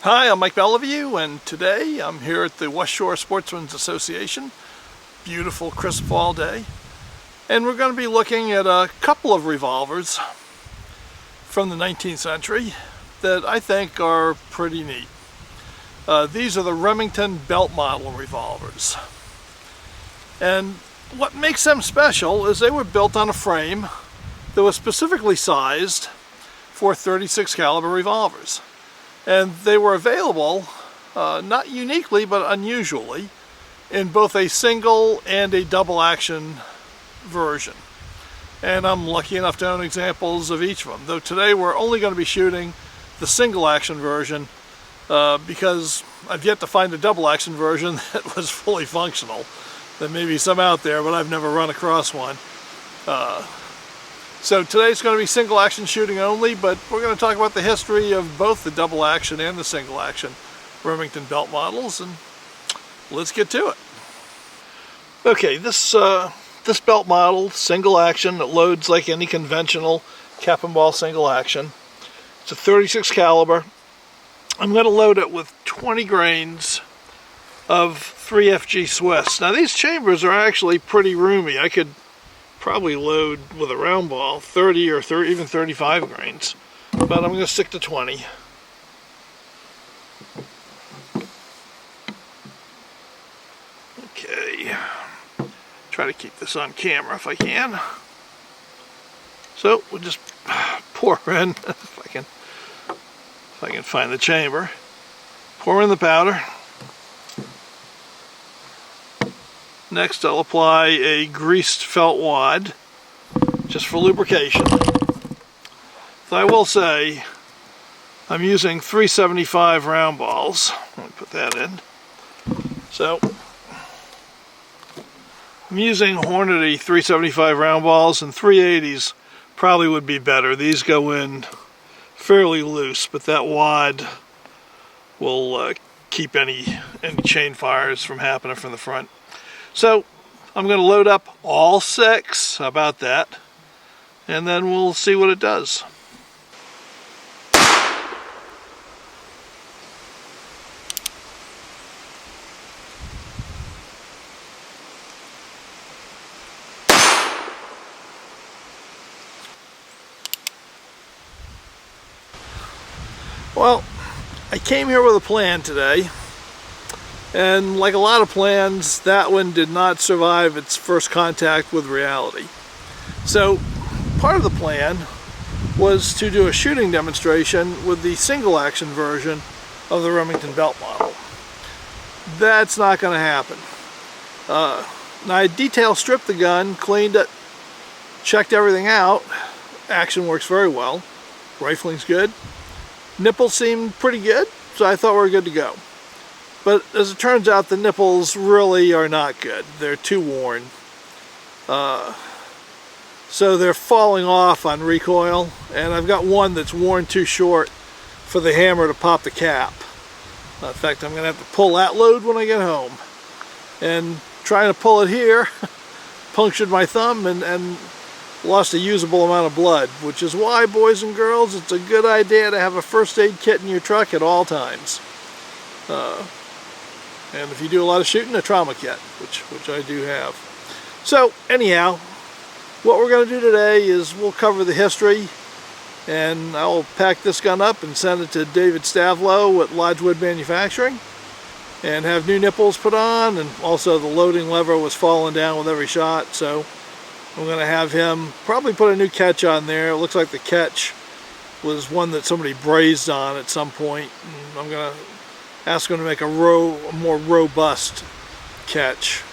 Hi, I'm Mike Beliveau, and today I'm here at the West Shore Sportsmen's Association. Beautiful crisp fall day. And we're going to be looking at a couple of revolvers from the 19th century that I think are pretty neat. These are the Remington Belt Model revolvers. And what makes them special is they were built on a frame that was specifically sized for .36 caliber revolvers. And they were available, not uniquely but unusually, in both a single and a double action version. And I'm lucky enough to own examples of each of them, though today we're only going to be shooting the single action version because I've yet to find a double action version that was fully functional. There may be some out there, but I've never run across one. So today's going to be single action shooting only, but we're going to talk about the history of both the double action and the single action Remington Belt models, and let's get to it. Okay, this belt model, single action, it loads like any conventional cap and ball single action. It's a .36 caliber. I'm going to load it with 20 grains of 3FG Swiss. Now these chambers are actually pretty roomy. I could probably load with a round ball 30 or even 35 grains, but I'm going to stick to 20. Okay, try to keep this on camera if I can. So we'll just pour in, if I can find the chamber, pour in the powder. Next, I'll apply a greased felt wad, just for lubrication. Though I will say, I'm using 375 round balls. Let me put that in. So, I'm using Hornady 375 round balls, and 380s probably would be better. These go in fairly loose, but that wad will keep any chain fires from happening from the front. So I'm going to load up all 6, how about that, and then we'll see what it does. Well, I came here with a plan today. And like a lot of plans, that one did not survive its first contact with reality. So part of the plan was to do a shooting demonstration with the single action version of the Remington Belt Model. That's not going to happen. Now I detail stripped the gun, cleaned it, checked everything out. Action works very well. Rifling's good. Nipples seem pretty good, so I thought we were good to go. But as it turns out, the nipples really are not good. They're too worn. So they're falling off on recoil, and I've got one that's worn too short for the hammer to pop the cap. In fact, I'm going to have to pull that load when I get home. And trying to pull it here, punctured my thumb and lost a usable amount of blood, which is why, boys and girls, it's a good idea to have a first aid kit in your truck at all times. And if you do a lot of shooting, a trauma kit, which I do have. So anyhow, what we're going to do today is we'll cover the history, and I'll pack this gun up and send it to David Stavlow at Lodgewood Manufacturing and have new nipples put on, and also the loading lever was falling down with every shot, so I'm going to have him probably put a new catch on there. It looks like the catch was one that somebody brazed on at some point, and I'm going to ask him to make a more robust catch,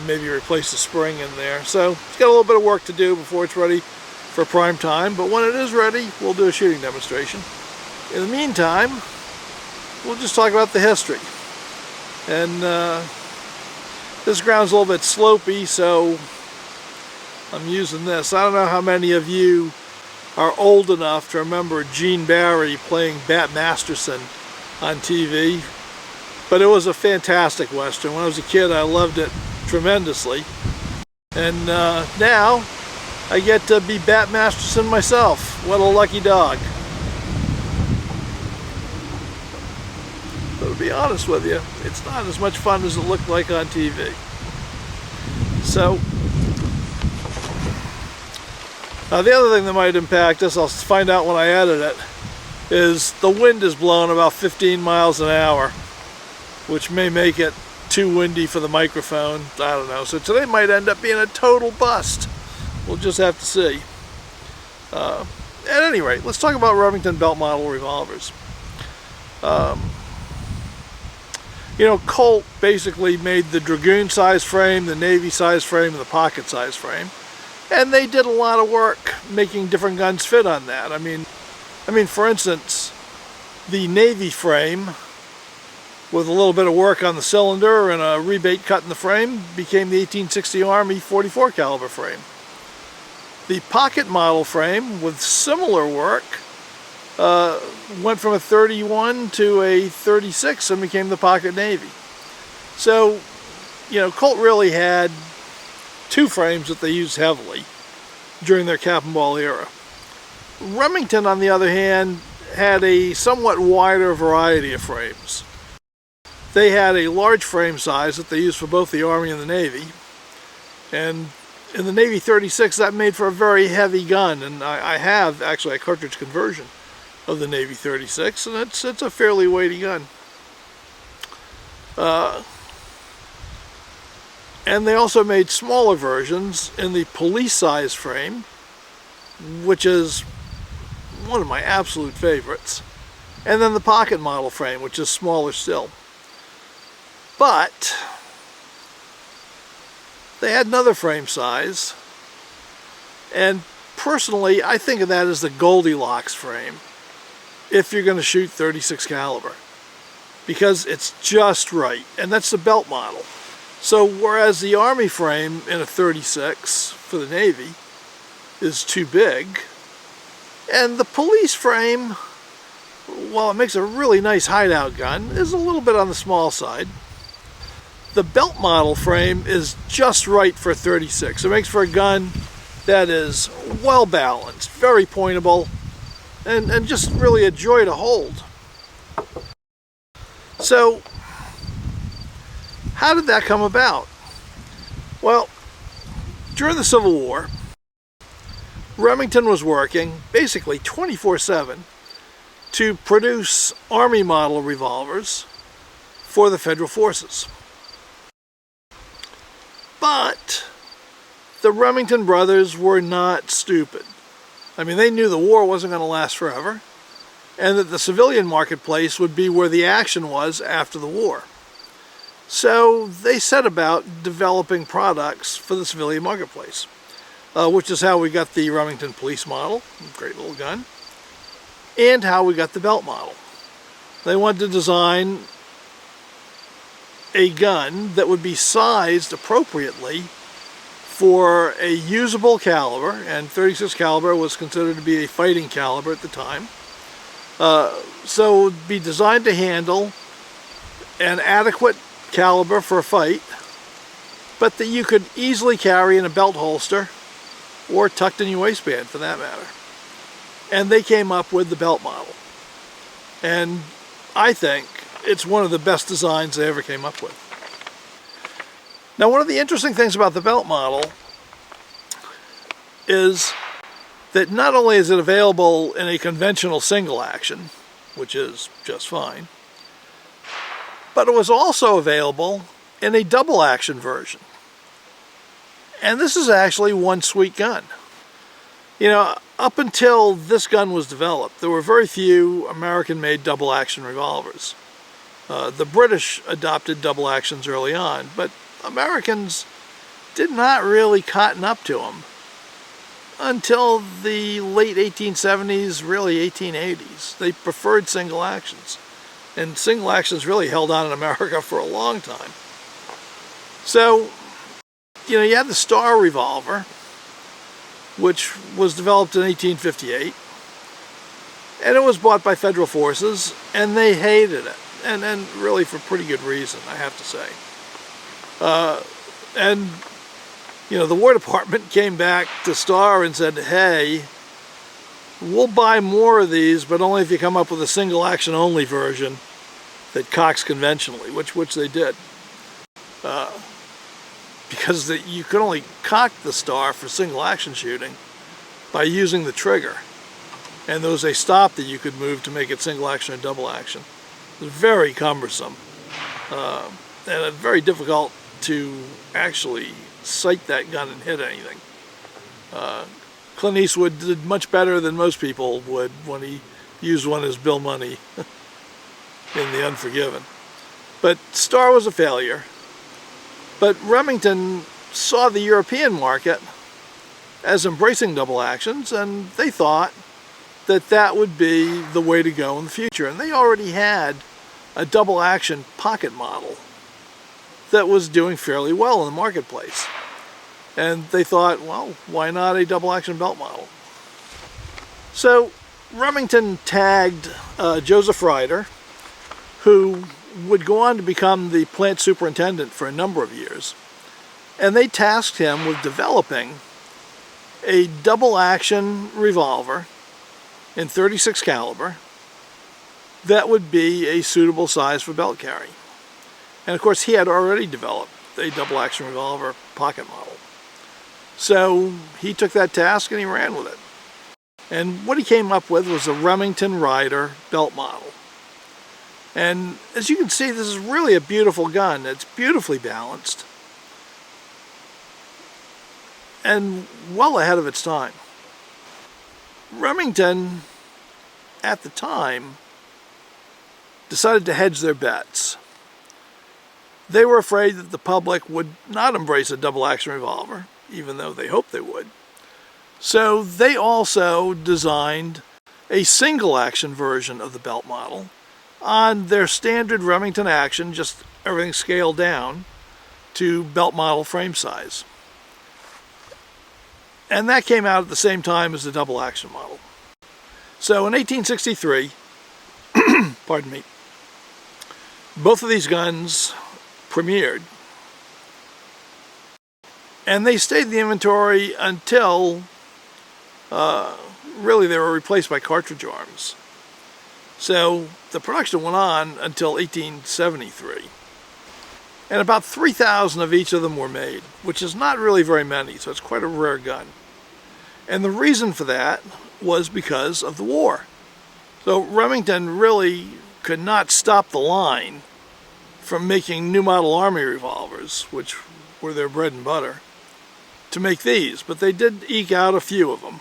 maybe replace the spring in there. So it's got a little bit of work to do before it's ready for prime time, but when it is ready, we'll do a shooting demonstration. In the meantime, we'll just talk about the history. And this ground's a little bit slopey, so I'm using this. I don't know how many of you are old enough to remember Gene Barry playing Bat Masterson on TV, but it was a fantastic Western. When I was a kid, I loved it tremendously. And now I get to be Bat Masterson myself. What a lucky dog. to be honest with you, it's not as much fun as it looked like on TV. So, the other thing that might impact us, I'll find out when I edit it, is the wind is blowing about 15 miles an hour, which may make it too windy for the microphone. I don't know. So today might end up being a total bust. We'll just have to see. At any rate, let's talk about Remington Belt Model revolvers. You know, Colt basically made the Dragoon size frame, the Navy size frame, and the pocket size frame. And they did a lot of work making different guns fit on that. I mean, for instance, the Navy frame, with a little bit of work on the cylinder and a rebate cut in the frame, became the 1860 Army 44 caliber frame. The pocket model frame, with similar work, went from a 31 to a 36 and became the pocket Navy. So, you know, Colt really had two frames that they used heavily during their cap and ball era. Remington, on the other hand, had a somewhat wider variety of frames. They had a large frame size that they used for both the Army and the Navy. And in the Navy 36, that made for a very heavy gun. And I have actually a cartridge conversion of the Navy 36, and it's a fairly weighty gun. And they also made smaller versions in the police size frame, which is one of my absolute favorites. And then the pocket model frame, which is smaller still. But they had another frame size, and personally I think of that as the Goldilocks frame if you're going to shoot 36 caliber, because it's just right, and that's the belt model. So whereas the Army frame in a 36 for the Navy is too big, and the police frame, while it makes a really nice hideout gun, is a little bit on the small side. The belt model frame is just right for 36. It makes for a gun that is well balanced, very pointable, and just really a joy to hold. So, how did that come about? Well, during the Civil War, Remington was working basically 24/7 to produce Army model revolvers for the Federal Forces. But the Remington brothers were not stupid. I mean, they knew the war wasn't going to last forever, and that the civilian marketplace would be where the action was after the war. So they set about developing products for the civilian marketplace, which is how we got the Remington police model, great little gun, and how we got the belt model. They wanted to design a gun that would be sized appropriately for a usable caliber, and 36 caliber was considered to be a fighting caliber at the time. So it would be designed to handle an adequate caliber for a fight, but that you could easily carry in a belt holster or tucked in your waistband for that matter. And they came up with the belt model. And I think it's one of the best designs they ever came up with. Now, one of the interesting things about the belt model is that not only is it available in a conventional single action, which is just fine, but it was also available in a double action version. And this is actually one sweet gun. You know, up until this gun was developed, there were very few American-made double action revolvers. The British adopted double actions early on, but Americans did not really cotton up to them until the late 1870s, really 1880s. They preferred single actions. And single actions really held on in America for a long time. So, you know, you had the Star revolver, which was developed in 1858. And it was bought by Federal Forces, and they hated it. And really for pretty good reason, I have to say. And, you know, the War Department came back to Star and said, hey, we'll buy more of these, but only if you come up with a single action only version that cocks conventionally, which they did. Because you could only cock the Star for single action shooting by using the trigger. And there was a stop that you could move to make it single action or double action. It was very cumbersome. And very difficult to actually sight that gun and hit anything. Clint Eastwood did much better than most people would when he used one as Bill Money in The Unforgiven. But Star was a failure. But Remington saw the European market as embracing double actions, and they thought that that would be the way to go in the future. And they already had a double action pocket model that was doing fairly well in the marketplace. And they thought, well, why not a double action belt model? So Remington tagged Joseph Ryder, who would go on to become the plant superintendent for a number of years. And they tasked him with developing a double action revolver in .36 caliber that would be a suitable size for belt carry. And of course he had already developed a double action revolver pocket model. So he took that task and he ran with it. And what he came up with was a Remington Ryder belt model. And as you can see, this is really a beautiful gun. It's beautifully balanced and well ahead of its time. Remington, at the time, decided to hedge their bets. They were afraid that the public would not embrace a double-action revolver, even though they hoped they would. So they also designed a single-action version of the belt model on their standard Remington action, just everything scaled down to belt model frame size. And that came out at the same time as the double action model. So in 1863, pardon me, both of these guns premiered. And they stayed in the inventory until really they were replaced by cartridge arms. So the production went on until 1873. And about 3,000 of each of them were made, which is not really very many, so it's quite a rare gun. And the reason for that was because of the war. So Remington really could not stop the line from making new model Army revolvers, which were their bread and butter, to make these, but they did eke out a few of them.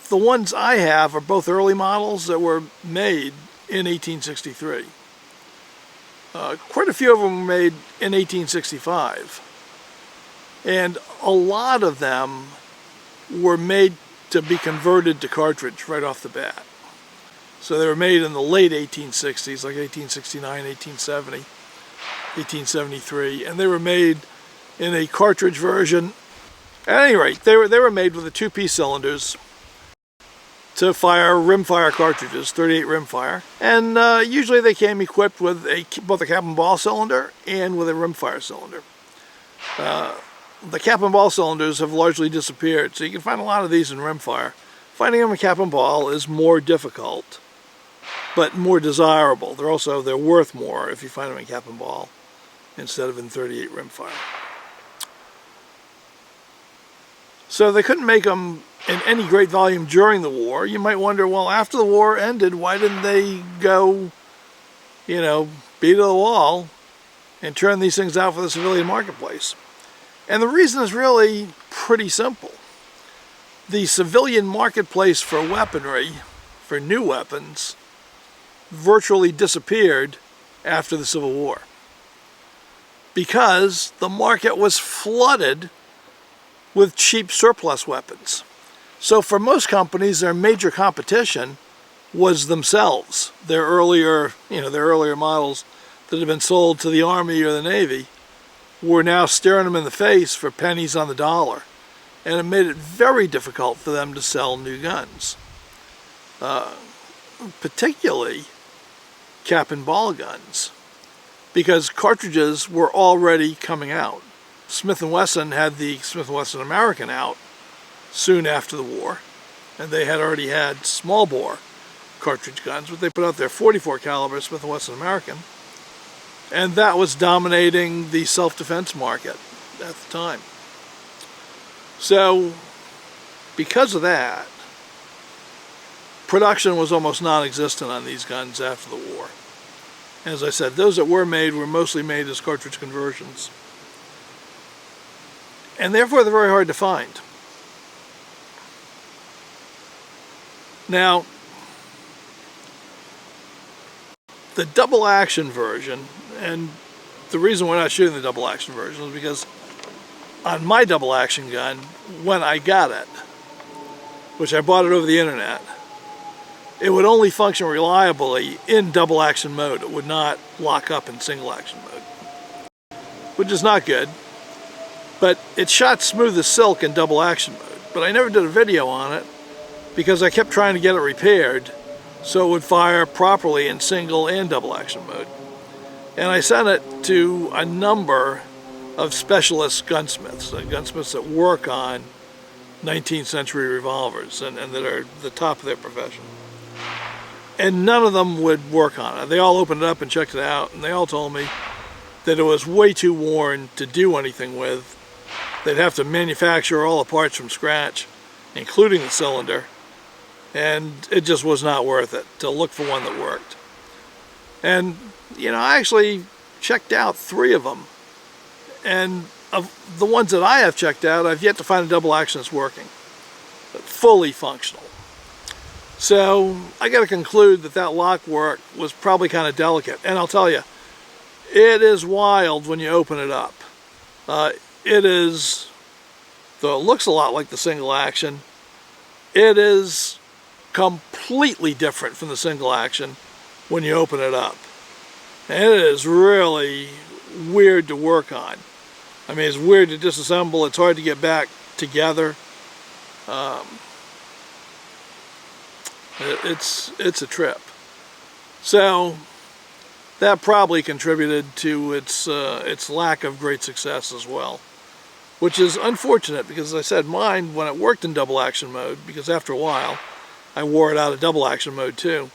The ones I have are both early models that were made in 1863. Quite a few of them were made in 1865. And a lot of them were made to be converted to cartridge right off the bat. So they were made in the late 1860s, like 1869, 1870, 1873, and they were made in a cartridge version. At any rate, they were made with the two-piece cylinders to fire rimfire cartridges, 38 rimfire, and usually they came equipped with both a cap and ball cylinder and with a rimfire cylinder. The cap and ball cylinders have largely disappeared, so you can find a lot of these in rimfire. Finding them in cap and ball is more difficult, but more desirable. They're worth more if you find them in cap and ball instead of in 38 rimfire. So they couldn't make them in any great volume during the war. You might wonder, well, after the war ended, why didn't they go, beat to the wall and turn these things out for the civilian marketplace? And the reason is really pretty simple. The civilian marketplace for weaponry, for new weapons, virtually disappeared after the Civil War, because the market was flooded with cheap surplus weapons. So for most companies, their major competition was themselves. Their earlier models that had been sold to the Army or the Navy were now staring them in the face for pennies on the dollar. And it made it very difficult for them to sell new guns. Particularly cap and ball guns, because cartridges were already coming out. Smith & Wesson had the Smith & Wesson American out soon after the war, and they had already had small bore cartridge guns, but they put out their 44 caliber Smith & Wesson American, and that was dominating the self-defense market at the time. So because of that, production was almost non-existent on these guns after the war. As I said, those that were mostly made as cartridge conversions. And therefore they're very hard to find. Now, the double action version, and the reason we're not shooting the double action version is because on my double action gun, when I got it, which I bought it over the internet, it would only function reliably in double action mode. It would not lock up in single action mode, which is not good. But it shot smooth as silk in double action mode. But I never did a video on it because I kept trying to get it repaired so it would fire properly in single and double action mode. And I sent it to a number of specialist gunsmiths, gunsmiths that work on 19th century revolvers and that are the top of their profession. And none of them would work on it. They all opened it up and checked it out, and they all told me that it was way too worn to do anything with. They'd have to manufacture all the parts from scratch, including the cylinder, and it just was not worth it to look for one that worked. And, you know, I actually checked out 3 of them, and of the ones that I have checked out, I've yet to find a double action that's working, fully functional. So I got to conclude that that lock work was probably kind of delicate. And I'll tell you, it is wild when you open it up. It is, though it looks a lot like the single action, it is completely different from the single action when you open it up. And it is really weird to work on. I mean, it's weird to disassemble. It's hard to get back together. It's a trip. So that probably contributed to its lack of great success as well, which is unfortunate because, as I said, mine, when it worked in double action mode, because after a while I wore it out of double action mode too,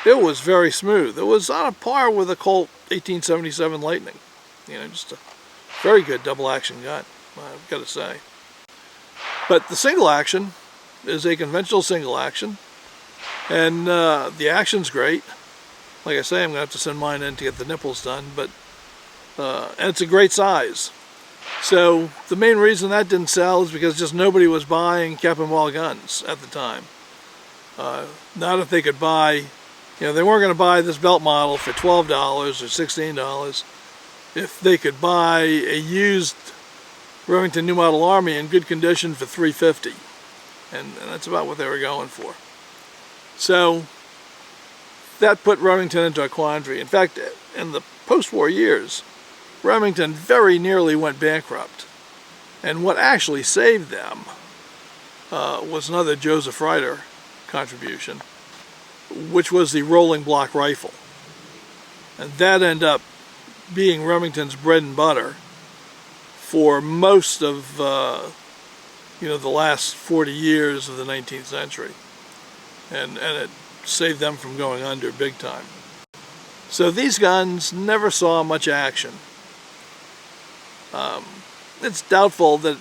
it was very smooth. It was on a par with a Colt 1877 Lightning. You know, just a very good double action gun, I've got to say. But the single action is a conventional single action, and the action's great. Like I say, I'm going to have to send mine in to get the nipples done, but and it's a great size. So the main reason that didn't sell is because just nobody was buying cap and ball guns at the time. Not if they could buy, you know, they weren't going to buy this belt model for $12 or $16 if they could buy a used Remington New Model Army in good condition for $350, and that's about what they were going for. So that put Remington into a quandary. In fact, in the post-war years, Remington very nearly went bankrupt. And what actually saved them was another Joseph Ryder contribution, which was the rolling block rifle. And that ended up being Remington's bread and butter for most of you know, the last 40 years of the 19th century. And it saved them from going under big time. So these guns never saw much action. It's doubtful that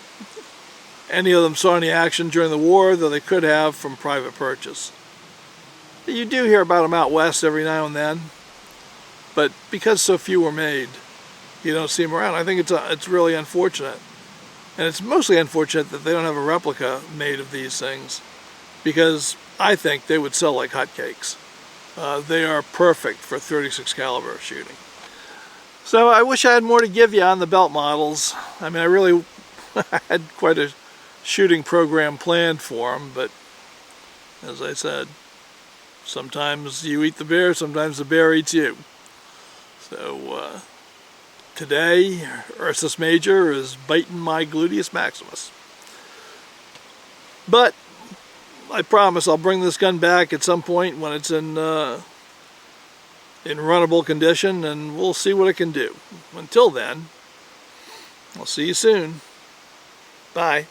any of them saw any action during the war, though they could have from private purchase. You do hear about them out west every now and then, but because so few were made, you don't see them around. I think it's really unfortunate. And it's mostly unfortunate that they don't have a replica made of these things, because I think they would sell like hotcakes. They are perfect for 36 caliber shooting. So I wish I had more to give you on the belt models. I mean, I really had quite a shooting program planned for them, but as I said, sometimes you eat the bear, sometimes the bear eats you. So today, Ursus Major is biting my gluteus maximus. But I promise I'll bring this gun back at some point when it's in runnable condition, and we'll see what it can do. Until then, I'll see you soon. Bye.